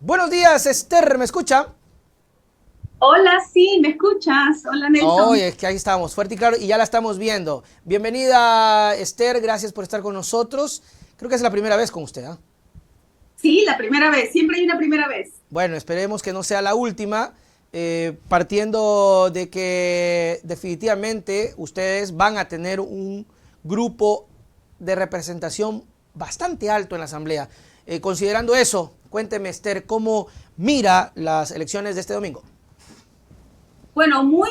Buenos días, Esther, ¿me escucha? Hola, sí, ¿me escuchas? Hola, Oye, Nelson. es que ahí estamos, fuerte y claro, y ya la estamos viendo. Bienvenida, Esther, gracias por estar con nosotros. Creo que es la primera vez con usted, ¿ah? Sí, la primera vez, siempre hay una primera vez. Bueno, esperemos que no sea la última, partiendo de que definitivamente ustedes van a tener un grupo de representación bastante alto en la Asamblea. Considerando eso, cuénteme, Esther, ¿cómo mira las elecciones de este domingo? Bueno, muy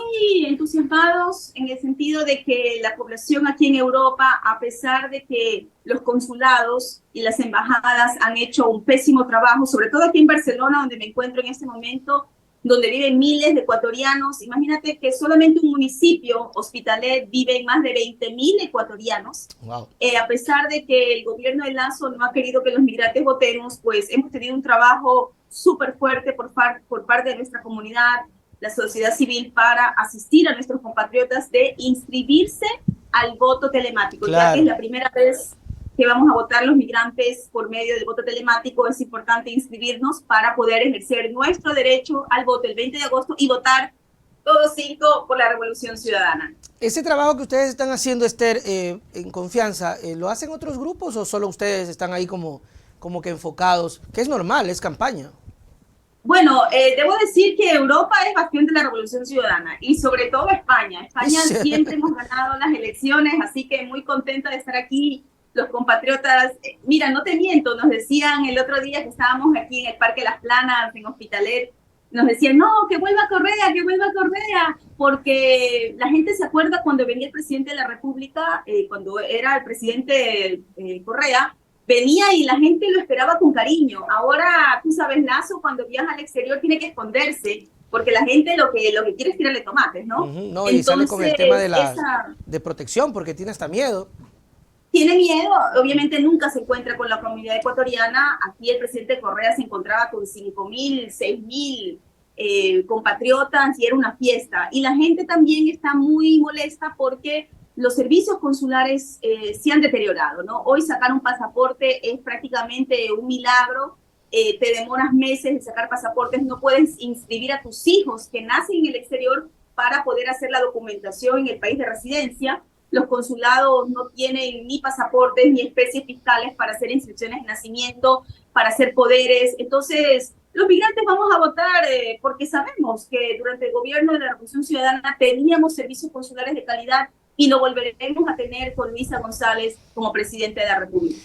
entusiasmados en el sentido de que la población aquí en Europa, a pesar de que los consulados y las embajadas han hecho un pésimo trabajo, sobre todo aquí en Barcelona, donde me encuentro en este momento, donde viven miles de ecuatorianos. Imagínate que solamente un municipio, Hospitalet, viven más de 20.000 ecuatorianos. Wow. A pesar de que el gobierno de Lazo no ha querido que los migrantes votemos, pues hemos tenido un trabajo súper fuerte por parte de nuestra comunidad, la sociedad civil, para asistir a nuestros compatriotas de inscribirse al voto telemático, ya que es Claro. la primera vez que vamos a votar los migrantes por medio del voto telemático. Es importante inscribirnos para poder ejercer nuestro derecho al voto el 20 de agosto y votar todos cinco por la Revolución Ciudadana. Ese trabajo que ustedes están haciendo, Esther, en confianza, ¿lo hacen otros grupos o solo ustedes están ahí como que enfocados? Que es normal, es campaña. Bueno, debo decir que Europa es bastión de la Revolución Ciudadana y sobre todo España. España siempre hemos ganado las elecciones, así que muy contenta de estar aquí. Los compatriotas, mira, no te miento, nos decían el otro día que estábamos aquí en el Parque Las Planas, en Hospitalet, nos decían, no, que vuelva Correa, que vuelva Correa, porque la gente se acuerda cuando venía el presidente de la República, cuando era el presidente Correa, venía y la gente lo esperaba con cariño. Ahora, tú sabes, Lazo cuando viaja al exterior tiene que esconderse, porque la gente lo que quiere es tirarle tomates, ¿no? Ujú. No, y sale con el tema Entonces, esa de protección porque tiene hasta miedo. tiene miedo, obviamente nunca se encuentra con la comunidad ecuatoriana. Aquí el presidente Correa se encontraba con 5.000, 6.000 compatriotas y era una fiesta. Y la gente también está muy molesta porque los servicios consulares se han deteriorado, ¿no? Hoy sacar un pasaporte es prácticamente un milagro. Te demoras meses en sacar pasaportes, no puedes inscribir a tus hijos que nacen en el exterior para poder hacer la documentación en el país de residencia. Los consulados no tienen ni pasaportes ni especies fiscales para hacer inscripciones de nacimiento, para hacer poderes. Entonces, los migrantes vamos a votar porque sabemos que durante el gobierno de la Revolución Ciudadana teníamos servicios consulares de calidad y lo volveremos a tener con Luisa González como presidente de la República.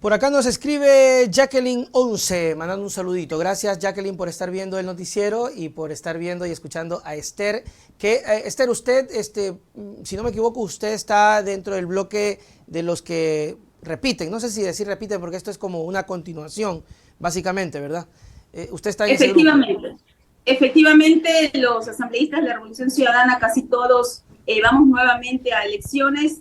Por acá nos escribe Jacqueline 11, mandando un saludito. Gracias, Jacqueline, por estar viendo el noticiero y por estar viendo y escuchando a Esther. Esther, usted, si no me equivoco, usted está dentro del bloque de los que repiten. No sé si decir repiten porque esto es como una continuación, básicamente, ¿verdad? Usted está en ese grupo. Efectivamente, efectivamente, los asambleístas de la Revolución Ciudadana, casi todos, vamos nuevamente a elecciones.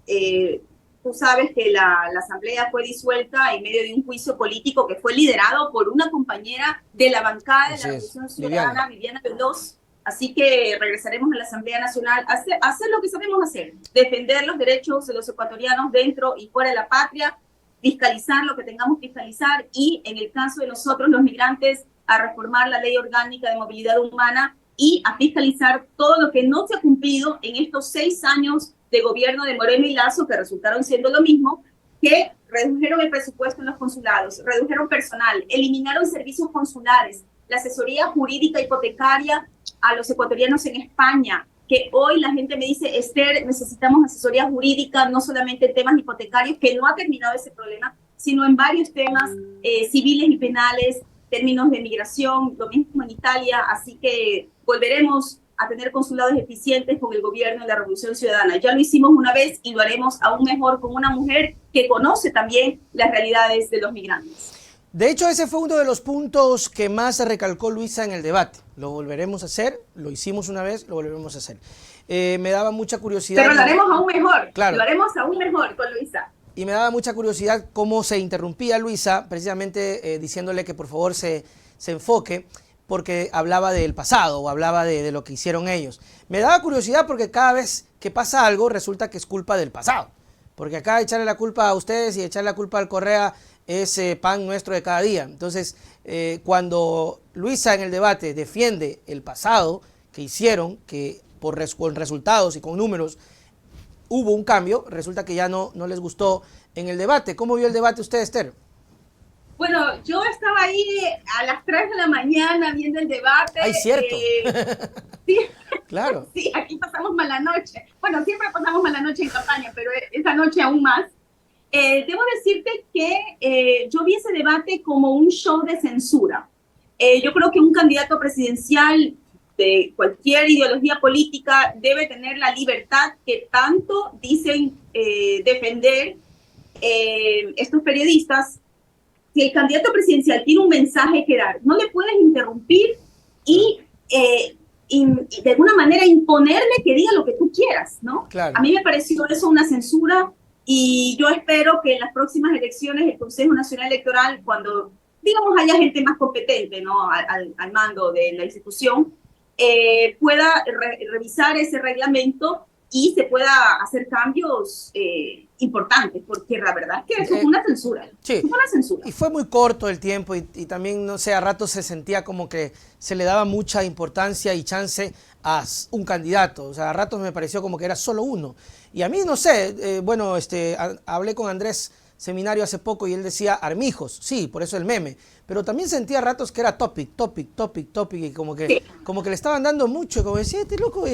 Eh, Tú sabes que la asamblea fue disuelta en medio de un juicio político que fue liderado por una compañera de la bancada de la Así es, Revolución Viviana. Ciudadana, Viviana Veloz. Así que regresaremos a la Asamblea Nacional a hacer lo que sabemos hacer, defender los derechos de los ecuatorianos dentro y fuera de la patria, fiscalizar lo que tengamos que fiscalizar y, en el caso de nosotros, los migrantes, a reformar la Ley Orgánica de Movilidad Humana y a fiscalizar todo lo que no se ha cumplido en estos 6 años de gobierno de Moreno y Lazo, que resultaron siendo lo mismo, que redujeron el presupuesto en los consulados, redujeron personal, eliminaron servicios consulares, la asesoría jurídica hipotecaria a los ecuatorianos en España, que hoy la gente me dice, Esther, necesitamos asesoría jurídica, no solamente en temas hipotecarios, que no ha terminado ese problema, sino en varios temas civiles y penales, términos de migración, lo mismo en Italia, así que volveremos a tener consulados eficientes con el gobierno de la Revolución Ciudadana. Ya lo hicimos una vez y lo haremos aún mejor con una mujer que conoce también las realidades de los migrantes. De hecho, ese fue uno de los puntos que más recalcó Luisa en el debate. Lo volveremos a hacer, lo hicimos una vez, lo volveremos a hacer. Me daba mucha curiosidad. Pero lo haremos aún mejor, claro, lo haremos aún mejor con Luisa. Y me daba mucha curiosidad cómo se interrumpía Luisa, precisamente diciéndole que por favor se enfoque, porque hablaba del pasado o hablaba de lo que hicieron ellos. Me daba curiosidad porque cada vez que pasa algo resulta que es culpa del pasado. Porque acá echarle la culpa a ustedes y echarle la culpa al Correa es pan nuestro de cada día. Entonces, cuando Luisa en el debate defiende el pasado que hicieron, que con resultados y con números hubo un cambio, resulta que ya no les gustó en el debate. ¿Cómo vio el debate usted, Esther? Bueno, yo estaba ahí a las 3 de la mañana viendo el debate. ¡Ay, cierto! Sí, claro. Sí, aquí pasamos mala noche. Bueno, siempre pasamos mala noche en campaña, pero esta noche aún más. Debo decirte que yo vi ese debate como un show de censura. Yo creo que un candidato presidencial de cualquier ideología política debe tener la libertad que tanto dicen defender estos periodistas. Si el candidato presidencial tiene un mensaje que dar, no le puedes interrumpir y de alguna manera imponerle que diga lo que tú quieras, ¿no? Claro. A mí me pareció eso una censura y yo espero que en las próximas elecciones el Consejo Nacional Electoral, cuando, digamos, haya gente más competente, ¿no?, al mando de la institución, pueda revisar ese reglamento y se pueda hacer cambios importantes, porque la verdad es que eso fue una censura. Sí, fue una censura. Y fue muy corto el tiempo y también, no sé, a ratos se sentía como que se le daba mucha importancia y chance a un candidato. O sea, a ratos me pareció como que era solo uno. Y a mí, no sé, bueno, hablé con Andrés Seminario hace poco y él decía Armijos, sí, por eso el meme. Pero también sentía a ratos que era topic, y como que le estaban dando mucho, como decía, este loco,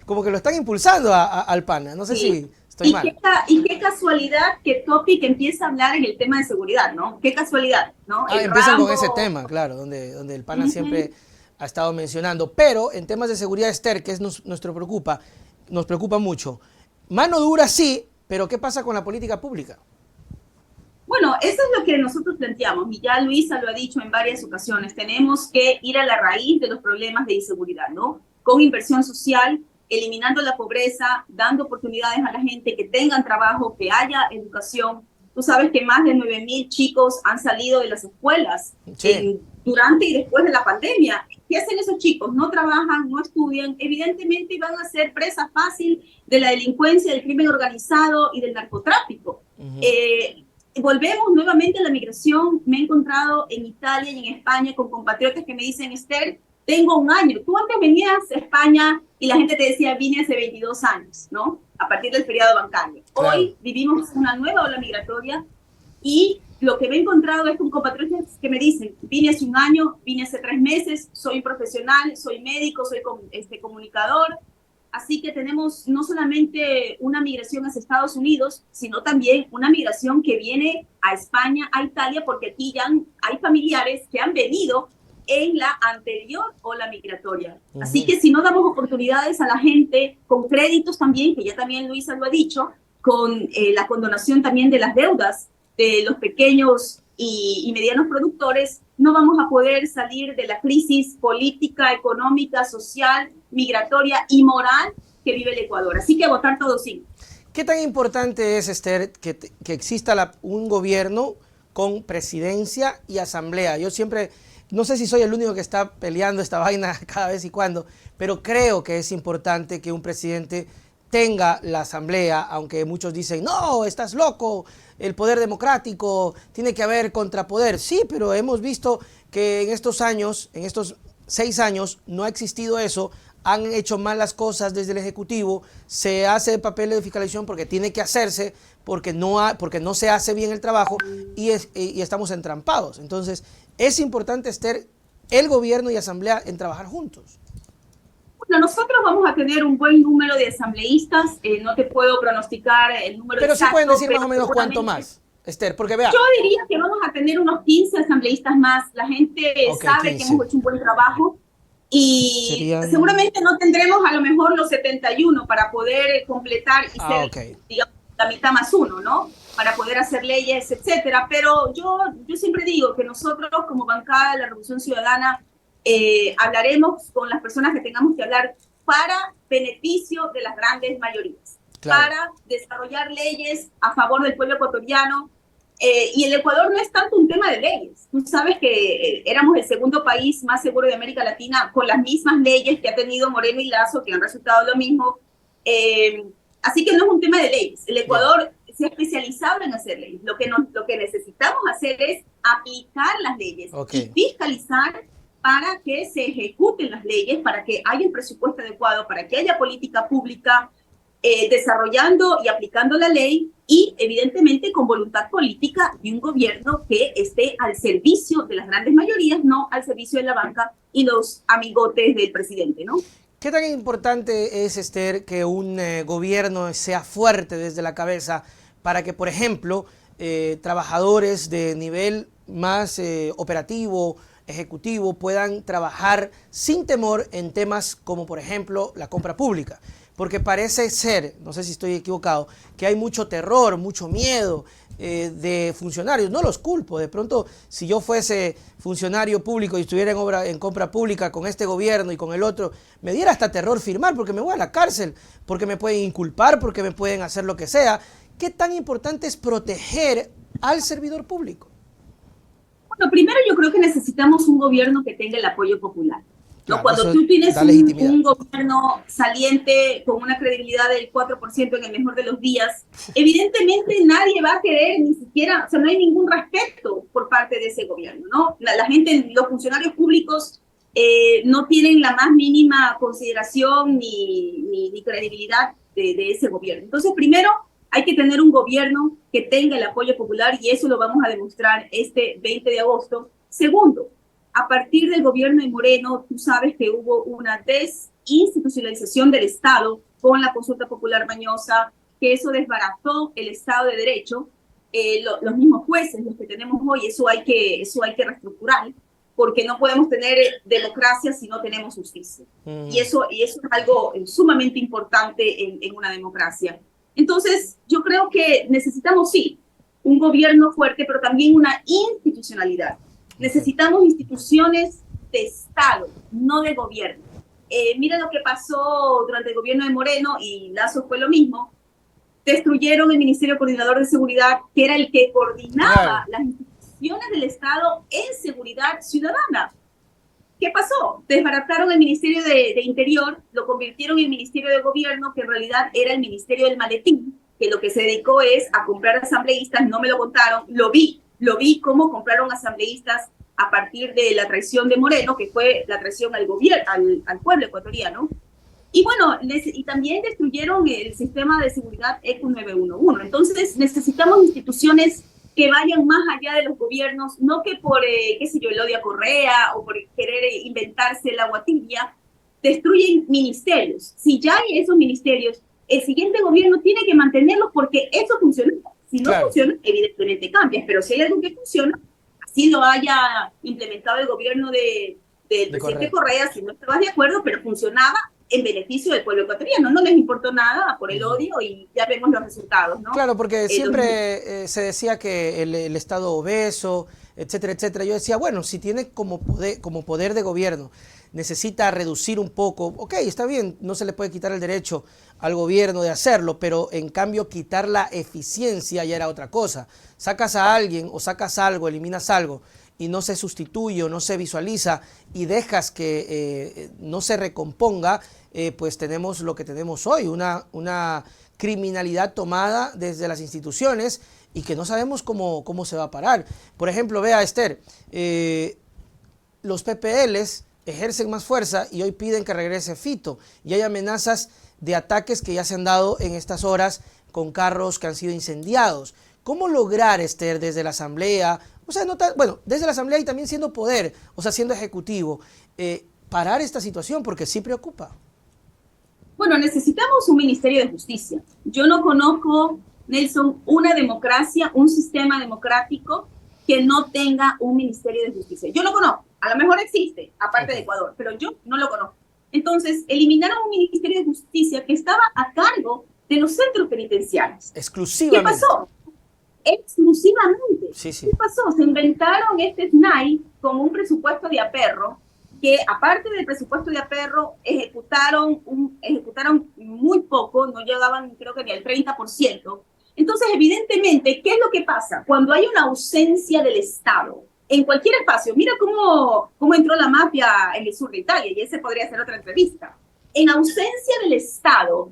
como que lo están impulsando al pana. No sé si estoy mal. Y qué casualidad que Topic empieza a hablar en el tema de seguridad, ¿no? Qué casualidad, ¿no? Empiezan con ese tema, claro, donde el pana siempre ha estado mencionando. Pero en temas de seguridad, Esther, que es nos preocupa mucho. Mano dura sí, pero ¿qué pasa con la política pública? Bueno, eso es lo que nosotros planteamos, y ya Luisa lo ha dicho en varias ocasiones. Tenemos que ir a la raíz de los problemas de inseguridad, ¿no? Con inversión social, eliminando la pobreza, dando oportunidades a la gente, que tengan trabajo, que haya educación. Tú sabes que más de 9,000 chicos han salido de las escuelas durante y después de la pandemia. ¿Qué hacen esos chicos? No trabajan, no estudian, evidentemente van a ser presa fácil de la delincuencia, del crimen organizado y del narcotráfico. Volvemos nuevamente a la migración. Me he encontrado en Italia y en España con compatriotas que me dicen, Esther, tengo 1 año. Tú antes venías a España y la gente te decía, vine hace 22 años, ¿no? A partir del feriado bancario. Claro. Hoy vivimos una nueva ola migratoria y lo que me he encontrado es con compatriotas que me dicen, vine hace 1 año, vine hace 3 meses, soy profesional, soy médico, soy comunicador. Así que tenemos no solamente una migración hacia Estados Unidos, sino también una migración que viene a España, a Italia, porque aquí ya hay familiares que han venido en la anterior ola migratoria. Así que si no damos oportunidades a la gente, con créditos también, que ya también Luisa lo ha dicho, con la condonación también de las deudas de los pequeños y medianos productores, no vamos a poder salir de la crisis política, económica, social, migratoria y moral que vive el Ecuador. Así que votar todos sí. ¿Qué tan importante es, Esther, que exista un gobierno con presidencia y asamblea? Yo siempre, no sé si soy el único que está peleando esta vaina cada vez y cuando, pero creo que es importante que un presidente tenga la asamblea, aunque muchos dicen, no, estás loco, el poder democrático, tiene que haber contrapoder. Sí, pero hemos visto que en estos 6 años, no ha existido eso, han hecho mal las cosas desde el Ejecutivo, se hace papel de fiscalización porque tiene que hacerse, porque no se hace bien el trabajo y estamos entrampados. Entonces, es importante, Esther, el gobierno y asamblea en trabajar juntos. Bueno, nosotros vamos a tener un buen número de asambleístas, no te puedo pronosticar el número pero exacto. Pero sí pueden decir más o menos cuánto más, Esther, porque vea. Yo diría que vamos a tener unos 15 asambleístas más. La gente sabe 15. Que hemos hecho un buen trabajo y seguramente no tendremos a lo mejor los 71 para poder completar y ser, digamos, la mitad más 1, ¿no? Para poder hacer leyes, etcétera. Pero yo siempre digo que nosotros como bancada de la Revolución Ciudadana hablaremos con las personas que tengamos que hablar para beneficio de las grandes mayorías, para desarrollar leyes a favor del pueblo ecuatoriano. Y el Ecuador no es tanto un tema de leyes. Tú sabes que éramos el segundo país más seguro de América Latina con las mismas leyes que ha tenido Moreno y Lasso, que han resultado lo mismo. Así que no es un tema de leyes. El Ecuador se ha especializado en hacer leyes. Lo que necesitamos hacer es aplicar las leyes y fiscalizar para que se ejecuten las leyes, para que haya un presupuesto adecuado, para que haya política pública desarrollando y aplicando la ley y evidentemente con voluntad política de un gobierno que esté al servicio de las grandes mayorías, no al servicio de la banca y los amigotes del presidente, ¿no? ¿Qué tan importante es, Esther, que un gobierno sea fuerte desde la cabeza para que, por ejemplo, trabajadores de nivel más operativo, ejecutivo, puedan trabajar sin temor en temas como, por ejemplo, la compra pública? Porque parece ser, no sé si estoy equivocado, que hay mucho terror, mucho miedo de funcionarios. No los culpo. De pronto, si yo fuese funcionario público y estuviera en compra pública con este gobierno y con el otro, me diera hasta terror firmar porque me voy a la cárcel, porque me pueden inculpar, porque me pueden hacer lo que sea. ¿Qué tan importante es proteger al servidor público? Bueno, primero yo creo que necesitamos un gobierno que tenga el apoyo popular. ¿No? Claro, Cuando tú tienes un gobierno saliente con una credibilidad del 4% en el mejor de los días, evidentemente nadie va a querer ni siquiera, o sea, no hay ningún respeto por parte de ese gobierno, ¿no? La gente, los funcionarios públicos no tienen la más mínima consideración ni credibilidad de ese gobierno. Entonces, primero, hay que tener un gobierno que tenga el apoyo popular y eso lo vamos a demostrar este 20 de agosto. Segundo, a partir del gobierno de Moreno, tú sabes que hubo una desinstitucionalización del Estado con la consulta popular mañosa, que eso desbarató el Estado de Derecho. Los mismos jueces, los que tenemos hoy, eso hay que reestructurar, porque no podemos tener democracia si no tenemos justicia. Y eso es algo sumamente importante en una democracia. Entonces, yo creo que necesitamos, sí, un gobierno fuerte, pero también una institucionalidad. Necesitamos instituciones de Estado, no de gobierno. Mira lo que pasó durante el gobierno de Moreno, y Lazo fue lo mismo. Destruyeron el Ministerio Coordinador de Seguridad, que era el que coordinaba las instituciones del Estado en seguridad ciudadana. ¿Qué pasó? Desbarataron el Ministerio de Interior, lo convirtieron en Ministerio de Gobierno, que en realidad era el Ministerio del Maletín, que lo que se dedicó es a comprar asambleístas. No me lo contaron, lo vi cómo compraron asambleístas a partir de la traición de Moreno, que fue la traición al gobierno, al pueblo ecuatoriano. Y bueno, y también destruyeron el sistema de seguridad ECU 911. Entonces necesitamos instituciones que vayan más allá de los gobiernos, no que por, Elodia Correa o por querer inventarse el agua tibia, destruyen ministerios. Si ya hay esos ministerios, el siguiente gobierno tiene que mantenerlos porque eso funciona. Si no funciona, evidentemente cambias, pero si hay algo que funciona, así lo haya implementado el gobierno del presidente Correa, si no estabas de acuerdo, pero funcionaba en beneficio del pueblo ecuatoriano. No les importó nada por el odio y ya vemos los resultados, ¿no? Claro, porque siempre se decía que el Estado obeso, etcétera, etcétera. Yo decía, bueno, si tiene como poder de gobierno, necesita reducir un poco, ok, está bien, no se le puede quitar el derecho al gobierno de hacerlo, pero en cambio quitar la eficiencia ya era otra cosa. Sacas a alguien o sacas algo, eliminas algo y no se sustituye o no se visualiza y dejas que no se recomponga, pues tenemos lo que tenemos hoy, una criminalidad tomada desde las instituciones y que no sabemos cómo se va a parar. Por ejemplo, vea, Esther, los PPLs ejercen más fuerza y hoy piden que regrese Fito y hay amenazas de ataques que ya se han dado en estas horas con carros que han sido incendiados. ¿Cómo lograr, Esther, desde la Asamblea, o sea, desde la Asamblea y también siendo poder, o sea, siendo ejecutivo, parar esta situación? Porque sí preocupa. Bueno, necesitamos un Ministerio de Justicia. Yo no conozco, Nelson, una democracia, un sistema democrático que no tenga un Ministerio de Justicia. Yo lo conozco, a lo mejor existe, aparte de Ecuador, pero yo no lo conozco. Entonces, eliminaron un Ministerio de Justicia que estaba a cargo de los centros penitenciarios. Exclusivamente. ¿Qué pasó? Exclusivamente. Sí. ¿Qué pasó? Se inventaron este SNAI con un presupuesto de aperro, que aparte del presupuesto de aperro, ejecutaron muy poco, no llegaban creo que ni al 30%. Entonces, evidentemente, ¿qué es lo que pasa? Cuando hay una ausencia del Estado, en cualquier espacio, mira cómo entró la mafia en el sur de Italia, y ese podría ser otra entrevista. En ausencia del Estado,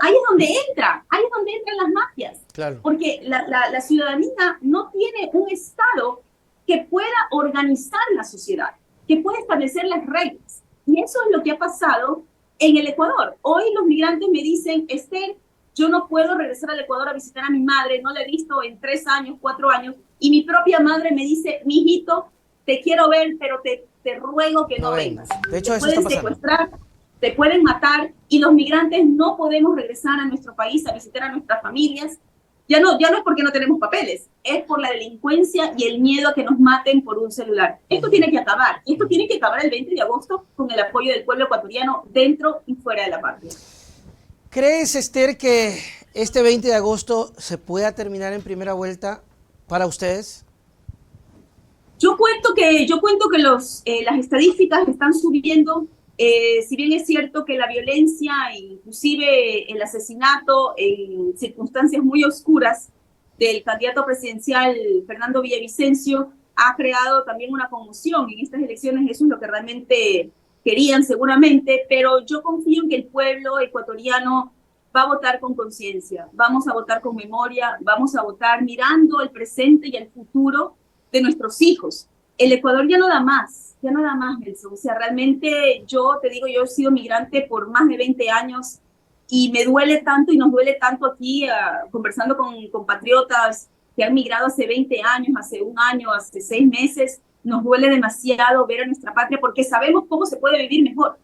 Ahí es donde ahí es donde entran las mafias. Claro. Porque la ciudadanía no tiene un Estado que pueda organizar la sociedad, que pueda establecer las reglas. Y eso es lo que ha pasado en el Ecuador. Hoy los migrantes me dicen, Esther, yo no puedo regresar al Ecuador a visitar a mi madre, no la he visto en 3 años, 4 años, y mi propia madre me dice, mijito, te quiero ver, pero te ruego que no vengas. De hecho, te eso pueden está pasando. secuestrar, te pueden matar, y los migrantes no podemos regresar a nuestro país a visitar a nuestras familias. Ya no es porque no tenemos papeles, es por la delincuencia y el miedo a que nos maten por un celular. Esto tiene que acabar, y esto tiene que acabar el 20 de agosto con el apoyo del pueblo ecuatoriano dentro y fuera de la patria. ¿Crees, Esther, que este 20 de agosto se pueda terminar en primera vuelta para ustedes? Yo cuento que las estadísticas están subiendo. Si bien es cierto que la violencia, inclusive el asesinato en circunstancias muy oscuras del candidato presidencial Fernando Villavicencio ha creado también una conmoción en estas elecciones, eso es lo que realmente querían seguramente, pero yo confío en que el pueblo ecuatoriano va a votar con conciencia, vamos a votar con memoria, vamos a votar mirando el presente y el futuro de nuestros hijos. El Ecuador ya no da más, Nelson. O sea, realmente yo te digo, yo he sido migrante por más de 20 años y me duele tanto y nos duele tanto aquí, conversando con compatriotas que han migrado hace 20 años, hace 1 año, hace 6 meses. Nos duele demasiado ver a nuestra patria porque sabemos cómo se puede vivir mejor.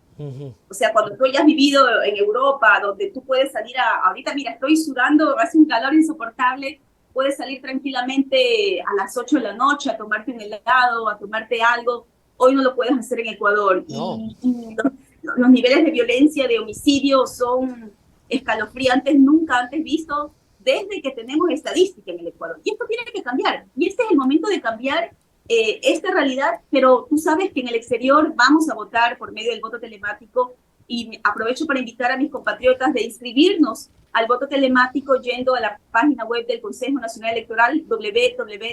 O sea, cuando tú ya has vivido en Europa, donde tú puedes salir ahorita, mira, estoy sudando, hace un calor insoportable, puedes salir tranquilamente a las 8 de la noche a tomarte un helado, a tomarte algo. Hoy no lo puedes hacer en Ecuador. No. Y los niveles de violencia, de homicidio son escalofriantes, nunca antes vistos, desde que tenemos estadística en el Ecuador. Y esto tiene que cambiar. Y este es el momento de cambiar esta realidad, pero tú sabes que en el exterior vamos a votar por medio del voto telemático y aprovecho para invitar a mis compatriotas de inscribirnos al voto telemático yendo a la página web del Consejo Nacional Electoral www.cne.gov.es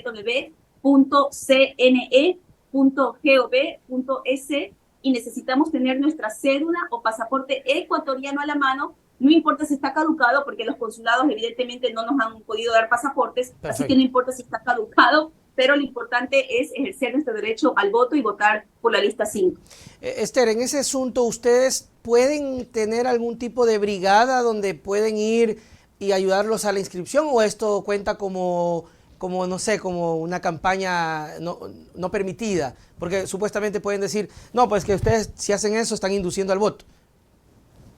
y necesitamos tener nuestra cédula o pasaporte ecuatoriano a la mano. No importa si está caducado, porque los consulados evidentemente no nos han podido dar pasaportes, Perfecto. Así que no importa si está caducado, pero lo importante es ejercer nuestro derecho al voto y votar por la lista 5. Esther, en ese asunto, ¿ustedes pueden tener algún tipo de brigada donde pueden ir y ayudarlos a la inscripción o esto cuenta como no sé, como una campaña no permitida? Porque supuestamente pueden decir, no, pues que ustedes si hacen eso están induciendo al voto.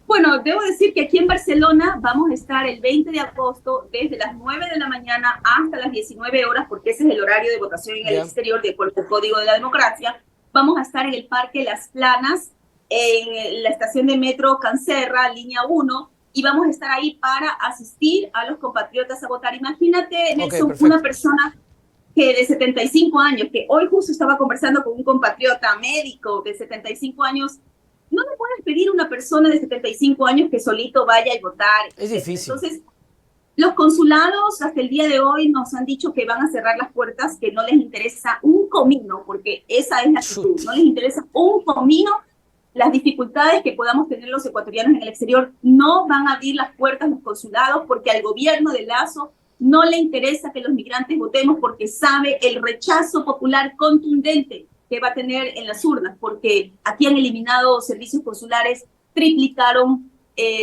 Bueno, debo decir que aquí en Barcelona vamos a estar el 20 de agosto desde las 9 de la mañana hasta las 19 horas, porque ese es el horario de votación en el exterior de acuerdo al Código de la Democracia. Vamos a estar en el Parque Las Planas, en la estación de metro Cancerra, línea 1, y vamos a estar ahí para asistir a los compatriotas a votar. Imagínate, Nelson, una persona que de 75 años, que hoy justo estaba conversando con un compatriota médico de 75 años, no le puedes pedir a una persona de 75 años que solito vaya a votar. Es difícil. Entonces, los consulados hasta el día de hoy nos han dicho que van a cerrar las puertas, que no les interesa un comino, porque esa es la actitud, no les interesa un comino. Las dificultades que podamos tener los ecuatorianos en el exterior no van a abrir las puertas los consulados, porque al gobierno de Lasso no le interesa que los migrantes votemos, porque sabe el rechazo popular contundente que va a tener en las urnas, porque aquí han eliminado servicios consulares, triplicaron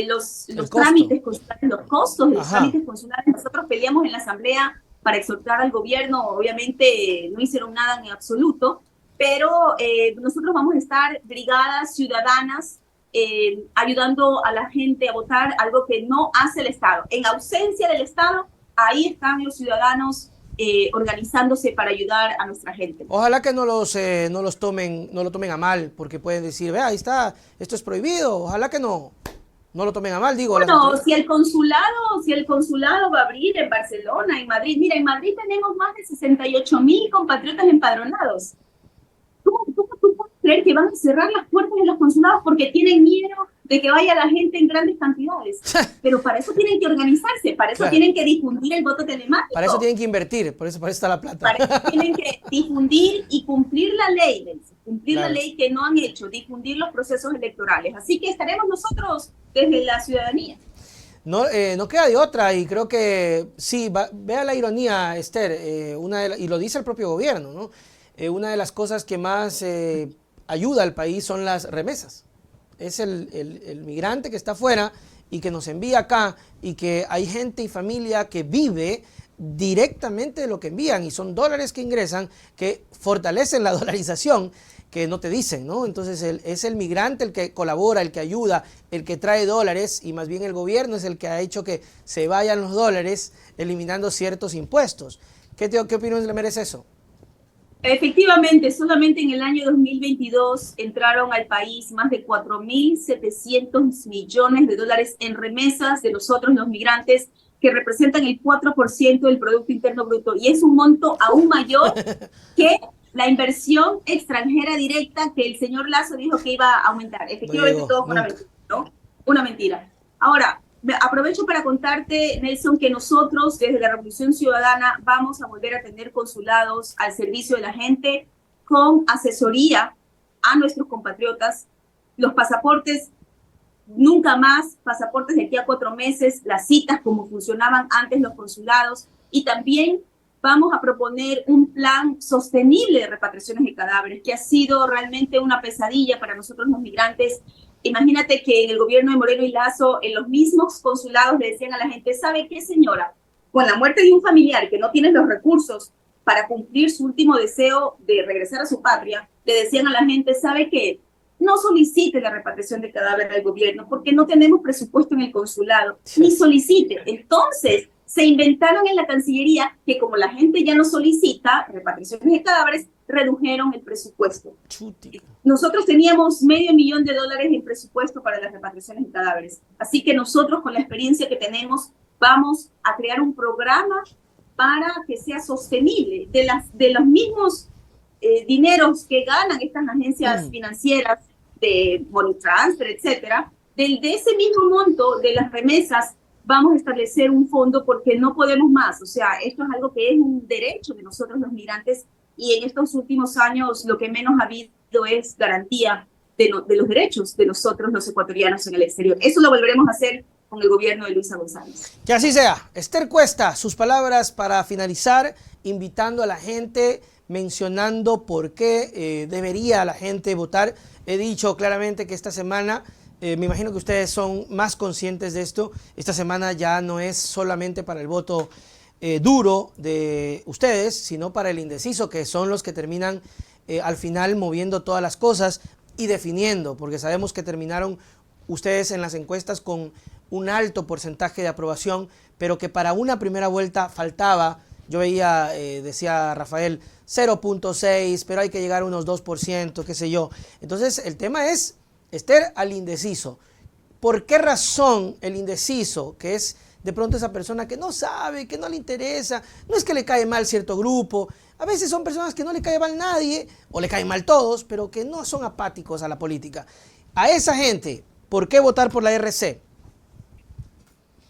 los trámites consulares, los costos de los trámites consulares. Nosotros peleamos en la asamblea para exhortar al gobierno, obviamente no hicieron nada en absoluto, pero nosotros vamos a estar brigadas ciudadanas ayudando a la gente a votar, algo que no hace el Estado. En ausencia del Estado, ahí están los ciudadanos organizándose para ayudar a nuestra gente. Ojalá que no lo tomen a mal, porque pueden decir, vea, ahí está, esto es prohibido. Ojalá que no lo tomen a mal, digo. Bueno, si el consulado va a abrir en Barcelona, en Madrid. Mira, en Madrid tenemos más de 68,000 compatriotas empadronados. ¿Cómo puedes creer que van a cerrar las puertas de los consulados porque tienen miedo de que vaya la gente en grandes cantidades? Pero para eso tienen que organizarse, para eso tienen que difundir el voto telemático. Para eso tienen que invertir, por eso está la plata. Para eso tienen que difundir y cumplir la ley, la ley que no han hecho, difundir los procesos electorales. Así que estaremos nosotros desde la ciudadanía. No queda de otra y creo que sí, vea la ironía, Esther, y lo dice el propio gobierno, ¿no? Una de las cosas que más ayuda al país son las remesas. Es el migrante que está afuera y que nos envía acá y que hay gente y familia que vive directamente de lo que envían y son dólares que ingresan que fortalecen la dolarización que no te dicen, ¿no? Entonces es el migrante el que colabora, el que ayuda, el que trae dólares y más bien el gobierno es el que ha hecho que se vayan los dólares eliminando ciertos impuestos. ¿Qué opinión le merece eso? Efectivamente, solamente en el año 2022 entraron al país más de 4.700 millones de dólares en remesas de nosotros los migrantes, que representan el 4% del Producto Interno Bruto, y es un monto aún mayor que la inversión extranjera directa que el señor Lasso dijo que iba a aumentar. No Efectivamente, llegó, todo fue una nunca. mentira, ¿no? Una mentira. Ahora, aprovecho para contarte, Nelson, que nosotros desde la Revolución Ciudadana vamos a volver a tener consulados al servicio de la gente con asesoría a nuestros compatriotas. Los pasaportes, nunca más, pasaportes de aquí a 4 meses, las citas como funcionaban antes los consulados, y también vamos a proponer un plan sostenible de repatriaciones de cadáveres, que ha sido realmente una pesadilla para nosotros los migrantes. Imagínate que en el gobierno de Moreno y Lasso, en los mismos consulados le decían a la gente, ¿sabe qué, señora? Con la muerte de un familiar que no tiene los recursos para cumplir su último deseo de regresar a su patria, le decían a la gente, ¿sabe qué? No solicite la repatriación de cadáver al gobierno porque no tenemos presupuesto en el consulado, ni solicite. Entonces, se inventaron en la Cancillería que como la gente ya no solicita repatriaciones de cadáveres, redujeron el presupuesto. Nosotros teníamos $500,000 en presupuesto para las repatriaciones de cadáveres. Así que nosotros, con la experiencia que tenemos, vamos a crear un programa para que sea sostenible. De los mismos dineros que ganan estas agencias financieras de money transfer, etcétera, de ese mismo monto de las remesas vamos a establecer un fondo porque no podemos más. O sea, esto es algo que es un derecho de nosotros los migrantes, y en estos últimos años lo que menos ha habido es garantía de los derechos de nosotros los ecuatorianos en el exterior. Eso lo volveremos a hacer con el gobierno de Luisa González. Que así sea. Esther Cuesta, sus palabras para finalizar, invitando a la gente, mencionando por qué debería la gente votar. He dicho claramente que esta semana, me imagino que ustedes son más conscientes de esto, esta semana ya no es solamente para el voto duro de ustedes, sino para el indeciso, que son los que terminan al final moviendo todas las cosas y definiendo, porque sabemos que terminaron ustedes en las encuestas con un alto porcentaje de aprobación, pero que para una primera vuelta faltaba. Yo veía, decía Rafael, 0.6, pero hay que llegar a unos 2%, qué sé yo. Entonces el tema es, Esther, al indeciso. ¿Por qué razón el indeciso, que es de pronto esa persona que no sabe, que no le interesa, no es que le cae mal cierto grupo, a veces son personas que no le cae mal nadie, o le caen mal todos, pero que no son apáticos a la política? A esa gente, ¿por qué votar por la RC?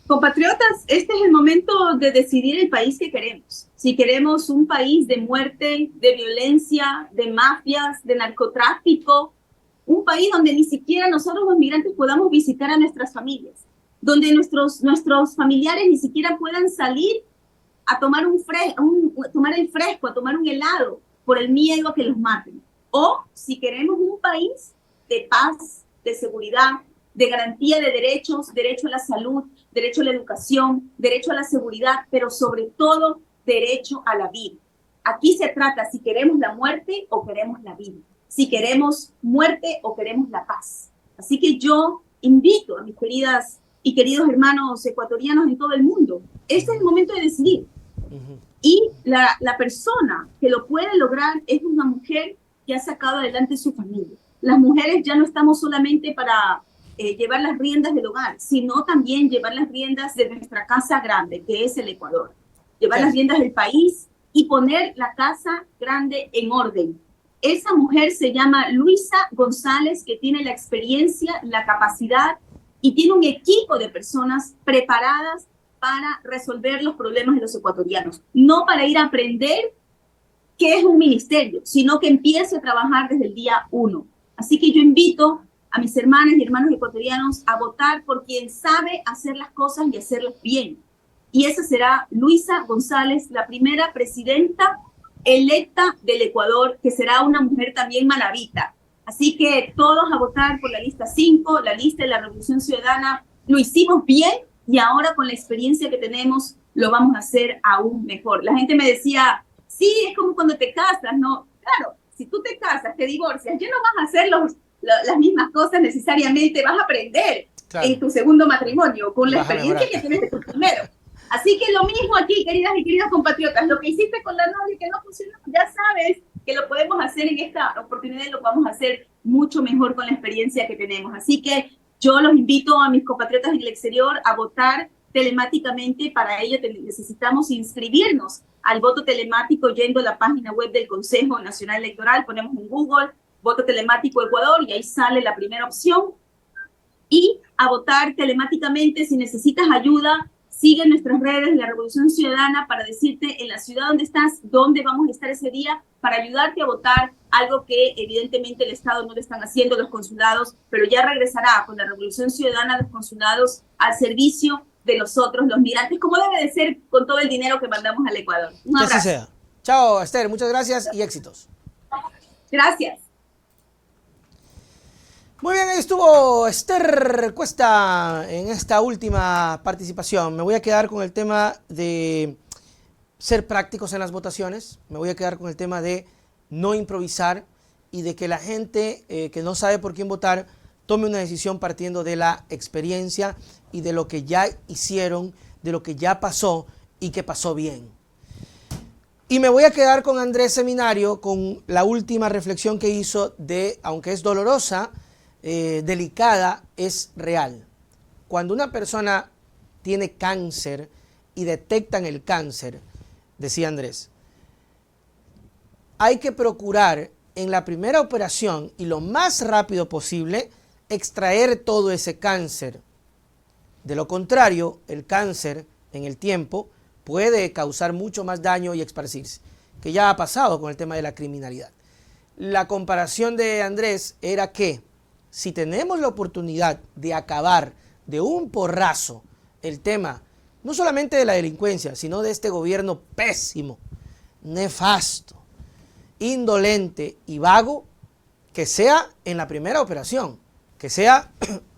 Compatriotas, este es el momento de decidir el país que queremos. Si queremos un país de muerte, de violencia, de mafias, de narcotráfico, un país donde ni siquiera nosotros los migrantes podamos visitar a nuestras familias, donde nuestros familiares ni siquiera puedan salir a tomar tomar el fresco, a tomar un helado por el miedo a que los maten. O si queremos un país de paz, de seguridad, de garantía de derechos, derecho a la salud, derecho a la educación, derecho a la seguridad, pero sobre todo derecho a la vida. Aquí se trata si queremos la muerte o queremos la vida, si queremos muerte o queremos la paz. Así que yo invito a mis queridas y queridos hermanos ecuatorianos en todo el mundo, este es el momento de decidir. Y la persona que lo puede lograr es una mujer que ha sacado adelante su familia. Las mujeres ya no estamos solamente para llevar las riendas del hogar, sino también llevar las riendas de nuestra casa grande, que es el Ecuador. Llevar las riendas del país y poner la casa grande en orden. Esa mujer se llama Luisa González, que tiene la experiencia, la capacidad y tiene un equipo de personas preparadas para resolver los problemas de los ecuatorianos. No para ir a aprender qué es un ministerio, sino que empiece a trabajar desde el día 1. Así que yo invito a mis hermanas y hermanos ecuatorianos a votar por quien sabe hacer las cosas y hacerlas bien. Y esa será Luisa González, la primera presidenta electa del Ecuador, que será una mujer también manabita. Así que todos a votar por la lista 5, la lista de la Revolución Ciudadana. Lo hicimos bien y ahora con la experiencia que tenemos lo vamos a hacer aún mejor. La gente me decía, sí, es como cuando te casas, ¿no? Claro, si tú te casas, te divorcias, ya no vas a hacer las mismas cosas necesariamente, vas a aprender en tu segundo matrimonio con la experiencia que tienes de tu primero. Así que lo mismo aquí, queridas y queridos compatriotas, lo que hiciste con la novia que no funcionó, ya sabes que lo podemos hacer en esta oportunidad y lo vamos a hacer mucho mejor con la experiencia que tenemos. Así que yo los invito a mis compatriotas en el exterior a votar telemáticamente. Para ello necesitamos inscribirnos al voto telemático yendo a la página web del Consejo Nacional Electoral. Ponemos en Google voto telemático Ecuador y ahí sale la primera opción. Y a votar telemáticamente. Si necesitas ayuda, sigue nuestras redes de la Revolución Ciudadana para decirte en la ciudad donde estás, dónde vamos a estar ese día, para ayudarte a votar, algo que evidentemente el Estado no le están haciendo los consulados, pero ya regresará con la Revolución Ciudadana los consulados al servicio de nosotros, los migrantes, como debe de ser con todo el dinero que mandamos al Ecuador. Un abrazo. Que así sea. Chao, Esther, muchas gracias y éxitos. Gracias. Muy bien, ahí estuvo Esther Cuesta en esta última participación. Me voy a quedar con el tema de ser prácticos en las votaciones. Me voy a quedar con el tema de no improvisar y de que la gente que no sabe por quién votar tome una decisión partiendo de la experiencia y de lo que ya hicieron, de lo que ya pasó y que pasó bien. Y me voy a quedar con Andrés Seminario con la última reflexión que hizo de, aunque es dolorosa, delicada, es real. Cuando una persona tiene cáncer y detectan el cáncer, decía Andrés, hay que procurar en la primera operación y lo más rápido posible extraer todo ese cáncer. De lo contrario, el cáncer en el tiempo puede causar mucho más daño y esparcirse, que ya ha pasado con el tema de la criminalidad. La comparación de Andrés era que si tenemos la oportunidad de acabar de un porrazo el tema, no solamente de la delincuencia, sino de este gobierno pésimo, nefasto, indolente y vago, que sea en la primera operación, que sea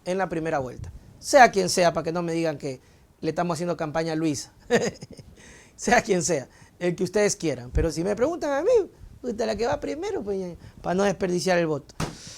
en la primera vuelta. Sea quien sea, para que no me digan que le estamos haciendo campaña a Luisa. Sea quien sea, el que ustedes quieran. Pero si me preguntan a mí, usted la que va primero, pues, para no desperdiciar el voto.